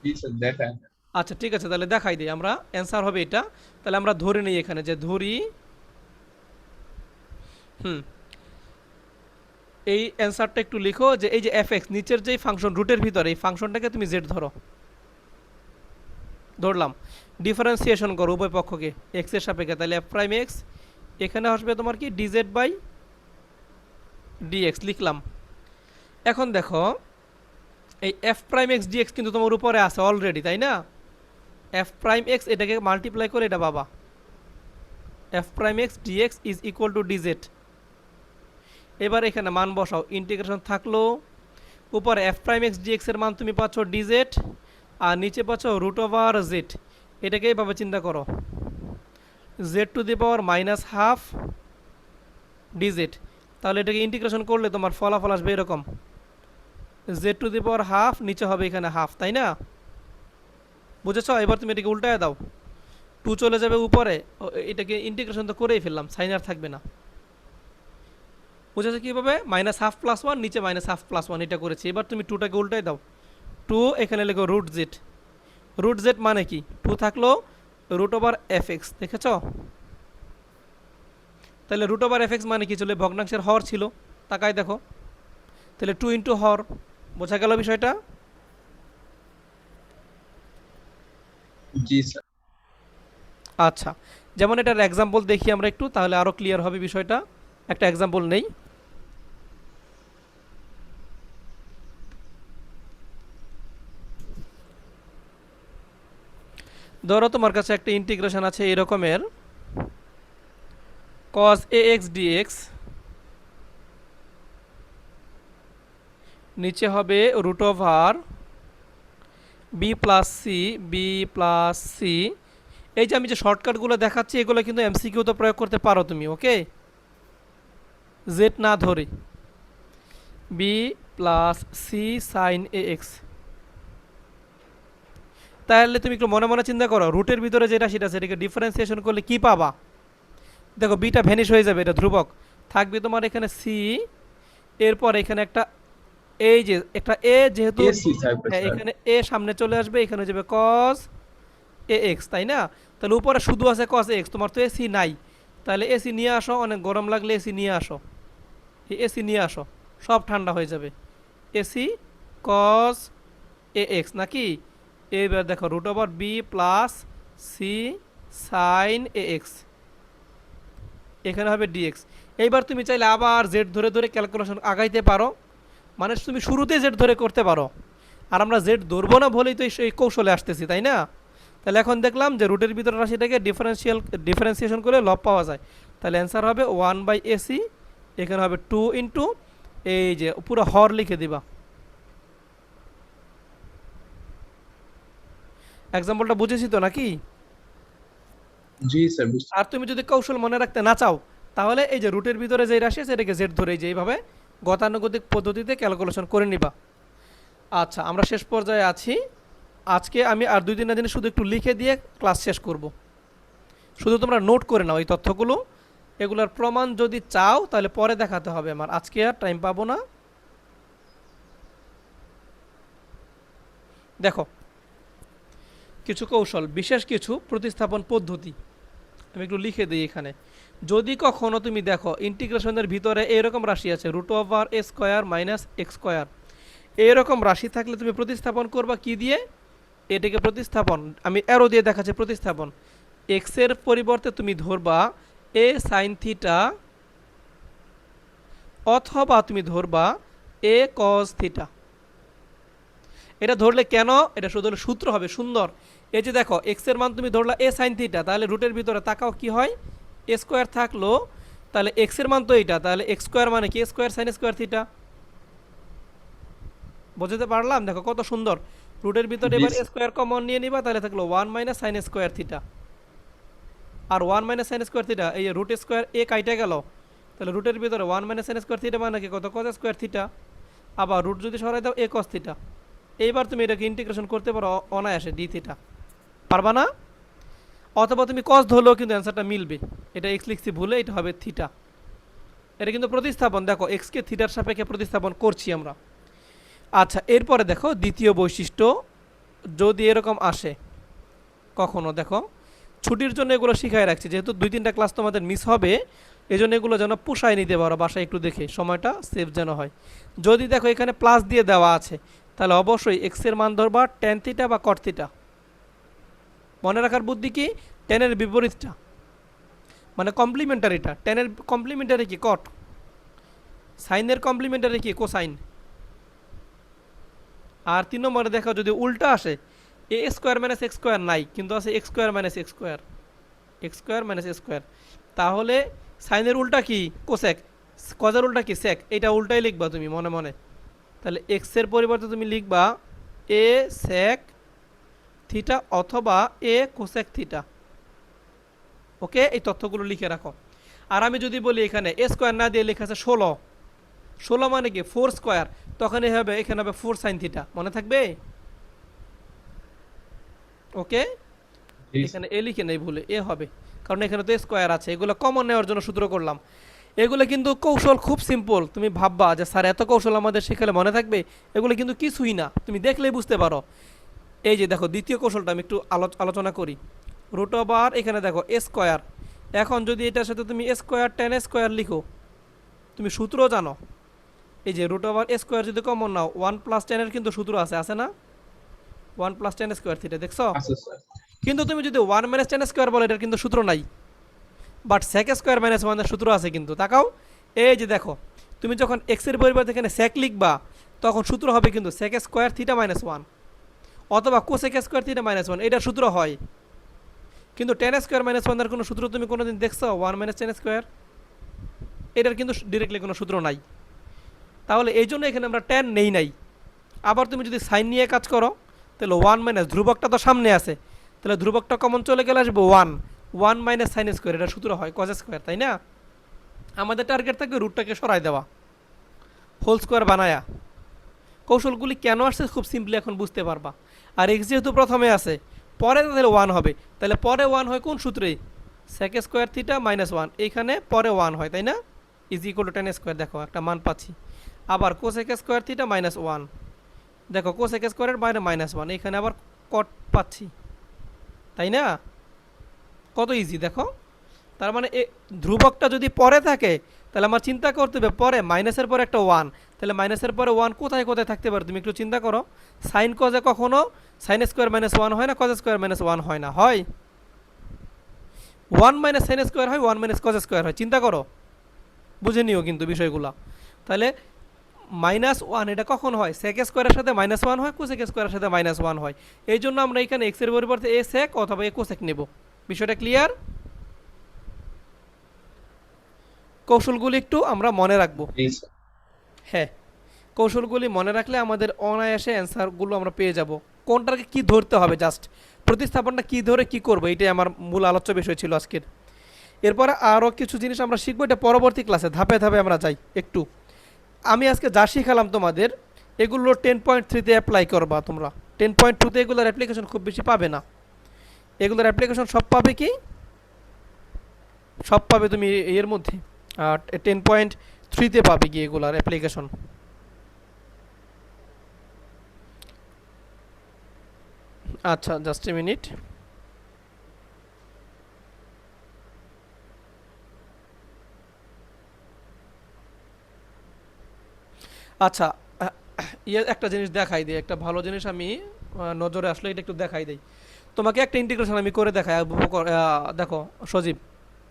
জি স্যার, দেখায়। আচ্ছা ঠিক আছে, তাহলে দেখাই দিই, আমরা অ্যান্সার হবে এটা। তাহলে আমরা ধরে নিই এখানে যে ধরি, এই অ্যান্সারটা একটু লিখো যে এই যে এফএক্স নিচের যেই ফাংশন রুটের ভিতরে, এই ফাংশনটাকে তুমি জেড ধরো, ধরলাম, ডিফারেন্সিয়েশন করো উভয় পক্ষকে এক্স এর সাপেক্ষে, তাহলে এফ প্রাইম এক্স, এখানে আসবে তোমার কি dz/dx লিখলাম। এখন দেখো এই এফ প্রাইম এক্স ডিএক্স কিন্তু তোমার উপরে আছে অলরেডি, তাই না? এফ প্রাইম এক্স এটাকে মাল্টিপ্লাই করে এটা পাবা, F prime x d x is equal to d z. এবার এখানে মান বসাও, ইন্টিগ্রেশন থাকলো, উপরে এফ প্রাইম এক্স ডিএক্স এর মান তুমি পাচ্ছ ডিজেড, আর নিচে পাচ্ছ √z। এটাকে এইভাবে চিন্তা করো, z⁻⁻½ dz। তাহলে এটাকে ইন্টিগ্রেশন করলে তোমার ফলাফল আসবে এরকম, z⁻½ নিচে হবে এখানে হাফ, তাই না? বুঝেছ? এবার তুমি এটাকে উল্টায় দাও, 2 চলে যাবে উপরে, এটাকে ইন্টিগ্রেশন তো করেই ফেললাম, সাইন আর থাকবে না। বুঝেছো কীভাবে? মাইনাস হাফ প্লাস ওয়ান, নিচে মাইনাস হাফ প্লাস ওয়ান, এটা করেছি। এবার তুমি টুটাকে উল্টাই দাও, টু এখানে লেখো রুট জেড। রুট জেড মানে কি? টু থাকলো রুট ওভার এফ এক্স, দেখেছ? তাহলে রুট ওভার এফ এক্স মানে কি? চলে ভগ্নাংশের হর ছিল, তাকাই দেখো, তাহলে টু ইন্টু হর। বোঝা গেল বিষয়টা? জি স্যার। আচ্ছা, যেমন এটার এক্সাম্পল দেখি আমরা একটু, তাহলে আরও ক্লিয়ার হবে বিষয়টা। একটা এক্সাম্পল নেই। ধরো তোমার কাছে একটা ইন্টিগ্রেশন আছে এরকমের, cos ax dx, নিচে হবে root over B plus C, B plus C. এই যে আমি যে শর্টকাটগুলো দেখাচ্ছি এগুলো কিন্তু এমসিকিউতে প্রয়োগ করতে পারো তুমি, ওকে? জেড না ধরে B plus c sine a x. তাহলে তুমি একটু মনে মনে চিন্তা করো, রুটের ভিতরে যেটা সেটা সেটাকে ডিফারেন্সিয়েশন করলে কি পাবা? দেখো বিটা ভ্যানিশ হয়ে যাবে, এটা ধ্রুবক থাকবে তোমার এখানে সি, এরপর এখানে একটা এই যে একটা এ, যেহেতু এসি থাকবে স্যার। এখানে এ সামনে চলে আসবে, এখানে যাবে কস এ এক্স, তাই না? তাহলে উপরে শুধু আছে কস এক্স, তোমার তো এসি নাই, তাহলে এসি নিয়ে আসো, অনেক গরম লাগলে এসি নিয়ে আসো, এই এসি নিয়ে আসো, সব ঠান্ডা হয়ে যাবে। এসি কস এ এক্স নাকি? এবার দেখো root over B plus c sine a x, এখানে হবে ডিএক্স। এইবার তুমি চাইলে আবার জেড ধরে ধরে ক্যালকুলেশন আগাইতে পারো, মানে তুমি শুরুতে জেড ধরে করতে পারো। আর আমরা জেড ধরবো না বলেই তো এই কৌশলে আসতেছি, তাই না? তাহলে এখন দেখলাম যে রুটের ভিতরে রাশিটাকে ডিফারেন্সিয়েশন করে লব পাওয়া যায়। তাহলে অ্যান্সার হবে ওয়ান বাই এসি, এখানে হবে টু ইন্টু এই যে পুরো হর লিখে দিবা। এক্সাম্পলটা বুঝেছি তো নাকি? জি স্যার। আর তুমি যদি কৌশল মনে রাখতে না চাও, তাহলে এই যে রুটের ভিতরে যে রাশি আছে এটাকে জেড ধরে যে এইভাবে গতানুগতিক পদ্ধতিতে ক্যালকুলেশন করে নিবা। আচ্ছা, আমরা শেষ পর্যায়ে আছি। আজকে আমি আর 2 দিনের দিনে শুধু একটু লিখে দিয়ে ক্লাস শেষ করব। শুধু তোমরা নোট করে নাও এই তথ্যগুলো, এগুলোর প্রমাণ যদি চাও তাহলে পরে দেখাতে হবে, আমার আজকে আর টাইম পাবো না। দেখো কিছু কৌশল, বিশেষ কিছু প্রতিস্থাপন পদ্ধতি আমি একটু লিখে দিই এখানে। যদি কখনো তুমি দেখো ইন্টিগ্রেশনের ভিতরে এরকম রাশি আছে root over a square minus x square, এরকম রাশি থাকলে তুমি প্রতিস্থাপন করবা কি দিয়ে? এটাকে প্রতিস্থাপন আমি অ্যারো দিয়ে দেখাচ্ছি। প্রতিস্থাপন এক্সের পরিবর্তে তুমি ধরবা এ সাইন থিটা, অথবা তুমি ধরবা এ কজ থিটা। এটা ধরলে কেন? এটা শুধু সূত্র হবে সুন্দর। এই যে দেখো এক্সের মান তুমি ধরলা এ সাইন থিটা, তাহলে রুটের ভিতরে তাকাও কি হয়, এ স্কোয়ার থাকলো, তাহলে এক্সের মান তো এইটা, তাহলে এক্স স্কোয়ার মানে কি? Square sine square theta. বুঝতে পারলাম? দেখো কত সুন্দর। রুটের ভিতরে এবার স্কোয়ার কমন নিয়ে নিবা, তাহলে থাকলো one minus sine square theta. আর one minus sine square theta, এই রুট স্কোয়ার এ কাইটা গেল, তাহলে রুটের ভিতরে one minus sine square theta মানে কি? কত? Cos square theta. আবার রুট যদি সরাই দাও এ কস থিটা। এইবার তুমি এটাকে ইন্টিগ্রেশন করতে পারো অনায়াসে ডি থিটা, পারবা না? অথবা তুমি কস ধরলেও কিন্তু অ্যান্সারটা মিলবে। এটা এক্স লিখছি ভুলে, এটা হবে থিটা। এটা কিন্তু প্রতিস্থাপন, দেখো এক্সকে থিটার সাপেক্ষে প্রতিস্থাপন করছি আমরা। আচ্ছা, এরপরে দেখো দ্বিতীয় বৈশিষ্ট্য, যদি এরকম আসে কখনো, দেখো ছুটির জন্য এগুলো শিখাই রাখছি, যেহেতু 2-3টা ক্লাস তোমাদের মিস হবে, এই জন্য এগুলো যেন পুষায় নিতে পারো বাসায় একটু দেখে, সময়টা সেভ যেন হয়। যদি দেখো এখানে প্লাস দিয়ে দেওয়া আছে, তাহলে অবশ্যই এক্সের মান ধরবা ট্যান থিটা বা কট থিটা। মনে রাখার বুদ্ধি কি? টেনের বিপরীতটা মানে কমপ্লিমেন্টারিটা। টেনের কমপ্লিমেন্টারি কি? কট। সাইনের কমপ্লিমেন্টারি কি? কোসাইন। আর 3 নম্বরে দেখো যদি উল্টা আসে, এ স্কোয়ার মাইনাস এক্স স্কোয়ার নাই, কিন্তু আছে x square minus x square, x square minus x square, তাহলে সাইনের উল্টা কি? কোসেক। কজের উল্টা কি? সেক। এটা উল্টাই লিখবা তুমি মনে মনে। তাহলে এক্সের পরিবর্তে তুমি লিখবা এ সেক থিটা অথবা এ কোসেক থিটা। ওকে, এই তথ্যগুলো লিখে রাখো। আর আমি যদি বলি এখানে এ স্কোয়ার না দিয়ে লেখা আছে 16, 16 মানে কি? 4 স্কোয়ার, তখন হবে এখানে হবে 4 সাইন থিটা, মনে থাকবে? ওকে, এখানে এ লিখে নেই ভুলে, এ হবে, কারণ এখানে তো স্কোয়ার আছে। এগুলো কমন নেওয়ার জন্য সূত্র করলাম। এগুলো কিন্তু কৌশল খুব সিম্পল, তুমি ভাববা যে স্যার এত কৌশল আমাদের শেখালে মনে থাকবে, এগুলো কিন্তু কিছুই না, তুমি দেখলেই বুঝতে পারো। এই যে দেখো দ্বিতীয় কৌশলটা আমি একটু আলোচনা করি। রুট ওভার এখানে দেখো এ স্কোয়ার, এখন যদি এটার সাথে তুমি এ স্কোয়ার টেন স্কোয়ার লিখো, তুমি সূত্র জানো, এই যে রুট ওভার এ স্কোয়ার যদি কমন নাও, 1+10 কিন্তু সূত্র আছে না, 1+10 স্কোয়ার থিটা, দেখছো? আচ্ছা স্যার। কিন্তু তুমি যদি 1 - 10 স্কোয়ার বলো, এটার কিন্তু সূত্র নাই, বাট সেক স্কোয়ার মাইনাস 1 এর সূত্র আছে কিন্তু, তাকাও। এই যে দেখো, তুমি যখন এক্সের পরিবর্তে এখানে সেক লিখবা, তখন সূত্র হবে কিন্তু সেক স্কোয়ার থিটা মাইনাস 1 অথবা কোসেক স্কোয়ার থিটা মাইনাস 1, এটার সূত্র হয়। কিন্তু 10 স্কোয়ার মাইনাস 1 এর কোনো সূত্র তুমি কোনোদিন দেখছো? 1 - 10 স্কোয়ার, এটার কিন্তু ডিরেক্টলি কোনো সূত্র নাই। তাহলে এই জন্য এখানে আমরা 10 নেই নাই। আবার তুমি যদি সাইন নিয়ে কাজ করো, তাহলে 1 - ধ্রুবকটা তো সামনে আছে, তাহলে ধ্রুবকটা কমন চলে গেলে আসবে 1 - সাইন স্কোয়ার, এটা সূত্র হয় কজ স্কোয়ার, তাই না? আমাদের টার্গেট থাকবে রুটটাকে সরাই দেওয়া, হোল স্কোয়ার বানায়া। কৌশলগুলি কেন আসছে খুব সিম্পলি এখন বুঝতে পারবা। আর এক্স যেহেতু প্রথমে আছে, পরে তাহলে 1 হবে, তাহলে পরে 1 হয় কোন সূত্রে? সেক স্কোয়ার থিটা মাইনাস 1, এইখানে পরে 1 হয়, তাই না? ইজ ইকুয়াল টু 10 স্কোয়ার, দেখো একটা মান পাচ্ছি। আবার কোসেক স্কোয়ার থিটা মাইনাস 1, দেখো কোসেক স্কোয়ারের বাইরে -1, এখানে আবার কট পাচ্ছি, তাই না? কত ইজি দেখো। তার মানে ধ্রুবকটা যদি পরে থাকে, তাহলে আমার চিন্তা করতে হবে পরে মাইনাসের পরে একটা 1, তাহলে মাইনাসের পরে 1 কোথায় কোথায় থাকতে পারে তুমি একটু চিন্তা করো। সাইন কজে কখনো সাইন স্কোয়ার মাইনাস 1 হয় না, কজ স্কোয়ার মাইনাস 1 হয় না, হয় 1 - সাইন স্কোয়ার হয়, 1 - কজ স্কোয়ার হয়, চিন্তা করো, বুঝে নিও কিন্তু বিষয়গুলো। তাহলে -1 এটা কখন হয়? সেক স্কোয়ারের সাথে -1 হয়, কোসেক স্কোয়ারের সাথে -1 হয়। এই জন্য আমরা এখানে এক্স এর পরিবর্তে এ সেক অথবা এ কোসেক নেব। বিষয়টা ক্লিয়ার? কৌশলগুলি একটু আমরা মনে রাখবো। জি স্যার। হ্যাঁ, কৌশলগুলি মনে রাখলে আমাদের অনায়াসে অ্যান্সারগুলো আমরা পেয়ে যাব। কোনটাকে কি ধরতে হবে, জাস্ট প্রতিস্থাপনটা কি ধরে কি করবো, এটাই আমার মূল আলোচ্য বিষয় ছিল আজকের। এরপরে আরও কিছু জিনিস আমরা শিখবো, এটা পরবর্তী ক্লাসে ধাপে ধাপে আমরা যাই একটু। আমি আজকে যা শিখালাম তোমাদের, এগুলো 10.3-তে অ্যাপ্লাই করবা তোমরা। 10.2-তে এগুলোর অ্যাপ্লিকেশন খুব বেশি পাবে না, এগুলোর অ্যাপ্লিকেশন সব পাবে কি, সব পাবে তুমি এর মধ্যে 10.3-তে পাবে কি এগুলার অ্যাপ্লিকেশন। আচ্ছা, জাস্ট এ মিনিট। আচ্ছা, একটা জিনিস দেখাই দিই, একটা ভালো জিনিস আমি নজরে আসলে এটা একটু দেখাই দিই তোমাকে। একটা ইন্টিগ্রেশন আমি করে দেখাই, দেখো সজীব,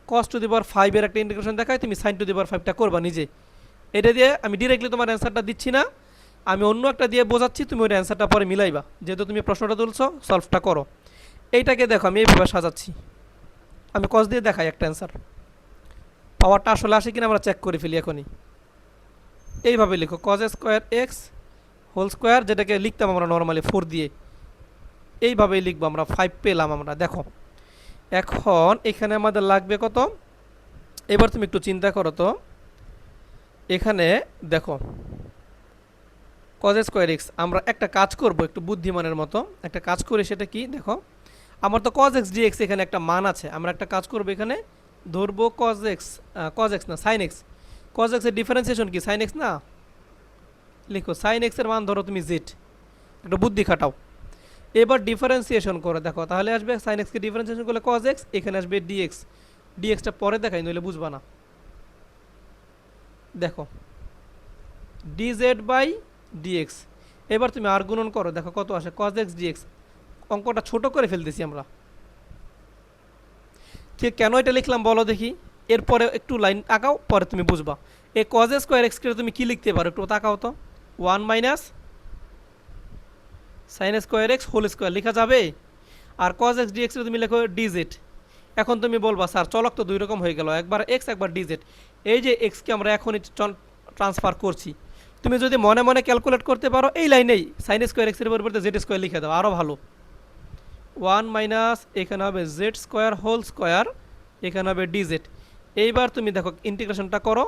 cos টু দি পাওয়ার 5 এর একটা ইন্টিগ্রেশন দেখাই, তুমি sin টু দি পাওয়ার 5টা করবা নিজে। এটা দিয়ে আমি ডিরেক্টলি তোমার অ্যান্সারটা দিচ্ছি না, আমি অন্য একটা দিয়ে বোঝাচ্ছি, তুমি ওই অ্যান্সারটা পরে মিলাইবা, যেহেতু তুমি প্রশ্নটা তুলছো সলভটা করো। এইটাকে দেখো আমি এইভাবে সাজাচ্ছি, আমি cos দিয়ে দেখাই একটা অ্যান্সার, পাওয়ারটা আসলে আসে কিনা আমরা চেক করে ফেলি এখনই। এইভাবে লিখো cos square x whole square, যেটাকে লিখতাম আমরা নর্মালি 4 দিয়ে, এইভাবেই লিখবো আমরা। 5 পেলাম আমরা, দেখো এখন এখানে আমাদের লাগবে কত, এবার তুমি একটু চিন্তা করো তো। এখানে দেখো cos স্কোয়ার এক্স, আমরা একটা কাজ করব একটু বুদ্ধিমানের মতো, একটা কাজ করি, সেটা কি দেখো, আমার তো cos x dx এখানে একটা মান আছে, আমরা একটা কাজ করব এখানে ধরবো cos x না sin x, cos x এর ডিফারেন্সিয়েশন কি sin x না, লিখো sin x এর মান ধরো তুমি z, একটা বুদ্ধি খাটাও। এবার ডিফারেন্সিয়েশন করে দেখো, তাহলে আসবে sin x কে ডিফারেন্সিয়েশন করলে cos x, এখানে আসবে dx, dxটা পরে দেখাই নইলে বুঝবা না। দেখো dz বাই dx, এবার তুমি আর গুণন করো, দেখো কত আসে cos x dx, অঙ্কটা ছোট করে ফেলতেছি আমরা। ঠিক কেন এটা লিখলাম বলো দেখি, এরপরে একটু লাইন আঁকাও, পরে তুমি বুঝবা। এই cos স্কোয়ার এক্স কে তুমি কি লিখতে পারো একটু তাকাও তো, 1 - sin square x whole square লেখা যাবে, আর cos x dx তুমি লেখো dz। এখন তুমি বলবা স্যার চলক তো দুই রকম হয়ে গেল, একবার এক্স একবার dz, এই যে এক্সকে আমরা এখনই ট্রান্সফার করছি, তুমি যদি মনে মনে ক্যালকুলেট করতে পারো এই লাইনেই sin স্কোয়ার এক্সের পরিবর্তে জেড স্কোয়ার লিখে দাও, আরও ভালো। 1 - এখানে হবে জেড স্কোয়ার হোল স্কোয়ার, এখানে হবে dz। এইবার তুমি দেখো ইন্টিগ্রেশনটা করো,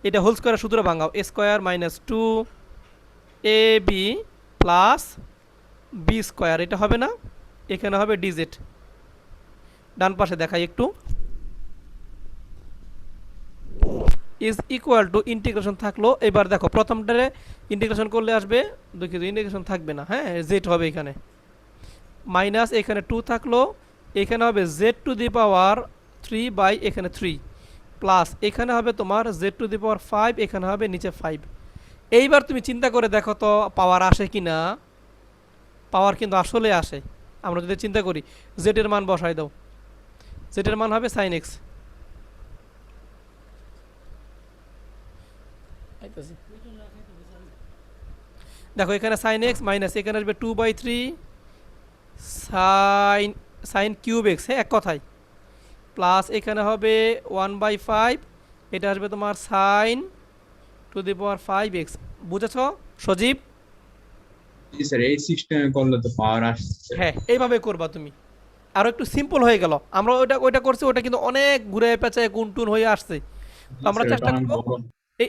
এটা হোল স্কোয়ারের সূত্র ভাঙাও, a square minus 2ab plus B square, এটা হবে না, এখানে হবে dz। ডান পাশে দেখাই একটু, ইজ ইকুয়াল টু ইন্টিগ্রেশন থাকলো। এবার দেখো প্রথমটারে ইন্টিগ্রেশন করলে আসবে, দুঃখিত ইন্টিগ্রেশন থাকবে না, হ্যাঁ জেড হবে এখানে, মাইনাস এখানে 2 থাকলো, এখানে হবে Z to the power 3 by এখানে 3, প্লাস এখানে হবে তোমার জেড টু দি পাওয়ার 5, এখানে হবে নিচে 5। এইবার তুমি চিন্তা করে দেখো তো পাওয়ার আসে কি না, পাওয়ার কিন্তু আসলে আসে। আমরা যদি চিন্তা করি জেডের মান বসাই দাও, জেডের মান হবে সাইন এক্স, দেখো এখানে সাইন এক্স মাইনাস এখানে আসবে 2/3 সাইন সাইন কিউব এক্স, হ্যাঁ এক কথায়, প্লাস এখানে হবে 1/5, এটা আসবে তোমার sign two the power 5x। বুঝেছ সজীব? জি স্যার, এই সিস্টেমে করলে তো পাওয়ার আসছে। হ্যাঁ এইভাবে করবা তুমি, আরও একটু সিম্পল হয়ে গেল। আমরা ওইটা করছি, ওটা কিন্তু অনেক ঘুরে পেঁচায় গুনটুন হয়ে আসছে। তো আমরা চেষ্টা করবো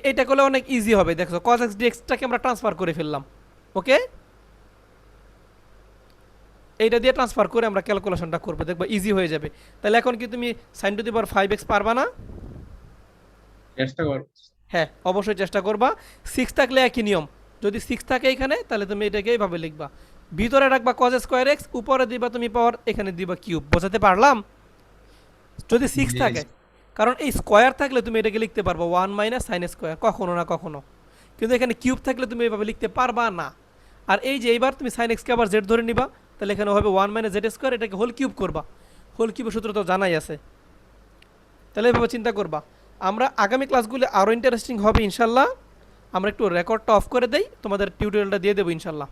এইটা করলে অনেক ইজি হবে। দেখো cos x dx-টাকে আমরা ট্রান্সফার করে ফেললাম, ওকে, এইটা দিয়ে ট্রান্সফার করে আমরা ক্যালকুলেশনটা করবো, দেখবো ইজি হয়ে যাবে। তাহলে এখন কি তুমি sign two the power 5x পারবা না? চেষ্টা করব। হ্যাঁ অবশ্যই চেষ্টা করবা। 6 থাকলে একই নিয়ম, যদি 6 থাকে এখানে তাহলে তুমি এটাকে এইভাবে লিখবা, ভিতরে রাখবা cos স্কয়ার x, উপরে দিবা তুমি পাওয়ার, এখানে দিবা কিউব। বোঝাতে পারলাম? যদি 6 থাকে, কারণ এই স্কয়ার থাকলে তুমি এটাকে লিখতে পারবো 1 মাইনাস সাইন স্কয়ার, কখনো না কখনো, কিন্তু এখানে কিউব থাকলে তুমি এইভাবে লিখতে পারবা না। আর এই যে এইবার তুমি সাইন এক্সকে আবার জেড ধরে নিবা, তাহলে এখানে হবে 1 মাইনাস জেড স্কয়ার, এটাকে হোল কিউব করবা, হোল কিউবের সূত্র তো জানাই আছে। তাহলে এভাবে চিন্তা করবা। আমরা আগামী ক্লাসগুলো আরও ইন্টারেস্টিং হবে ইনশাল্লাহ। আমরা একটু রেকর্ডটা অফ করে দেই, তোমাদের টিউটোরিয়ালটা দিয়ে দেবো ইনশাল্লাহ।